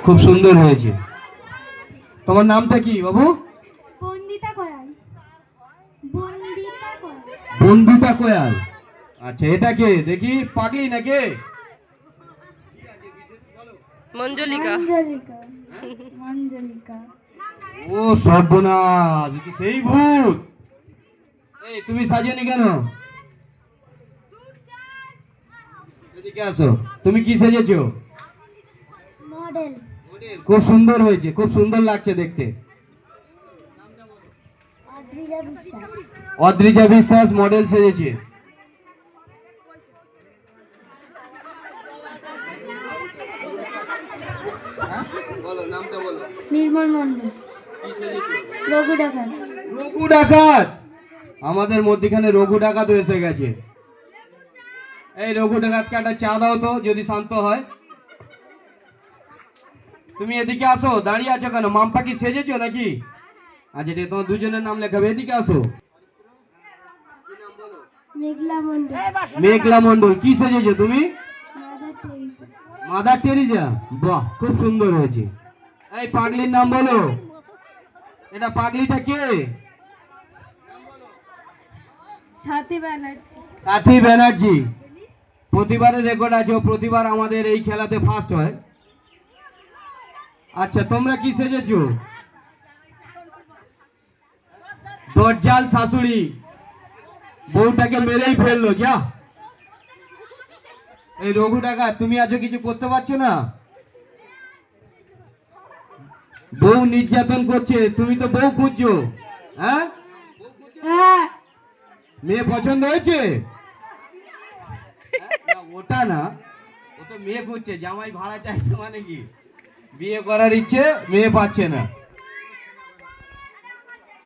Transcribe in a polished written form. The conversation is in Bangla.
খুব সুন্দর হয়েছে। তোমার নামটা কি বাবু? বন্দিতা কোয়াল। বন্দিতা কোয়াল। বন্দিতা কোয়াল। আচ্ছা, এটা কে দেখি? পাগলি নাকি? মঞ্জলিকা। মঞ্জলিকা। মঞ্জলিকা। ও সর্বনাশ, এ তো সেই ভূত। এই তুমি সাজিয়েনি কেন? এদিকে আসো। তুমি কি সেজেছো? মডেল। খুব সুন্দর হয়েছে, খুব সুন্দর লাগছে দেখতে। অদ্রিজা বিশ্বাস। অদ্রিজা বিশ্বাস মডেল সেজেছে। বলো নামটা বলো। নির্মল মন্ডল। রঘু ডাকাত। রঘু ডাকাত। আমাদের মধ্যখানে রঘু ডাকাত এসে গেছে। এই রঘু ডাকাতকে একটা চা দাও তো, যদি শান্ত হয়। তুমি এদিকে আসো, দাঁড়িয়ে আছো কেন? মাম্পা কি সেজেছো নাকি? আচ্ছা ঠিক, তোমার দুজনের নাম লেখাবে। এদিকে আসো। মেঘলা মন্ডল। মেঘলা মন্ডল। কি সেজেছো তুমি? Mother Teresa. Mother Teresa. বাহ, খুব সুন্দর হয়েছে। এই পাগলির নাম বলো। এটা পাগলিটা কে? সাথী ব্যানার্জি। সাথী ব্যানার্জি। প্রতিবারের রেকর্ড আছে, ও প্রতিবার আমাদের এই খেলাতে ফার্স্ট হয়। আচ্ছা, তোমরা কি সেজেছো? দরজাল শাশুড়ি। বউটাকে মেরেই ফেললো যা। এই রঘু ডাকাত, তুমি আজও কিছু করতে পারছো না? বউ নির্যাতন করছে, তুমি তো বউ খুঁজছো। হ্যাঁ, হ্যাঁ। মেয়ে পছন্দ হয়েছে? না, ওটা না, ও তো মেয়ে খুঁজছে। জামাই ভাড়া চাইছে মানে কি? বিয়ে করার ইচ্ছে, মেয়ে পাচ্ছে না।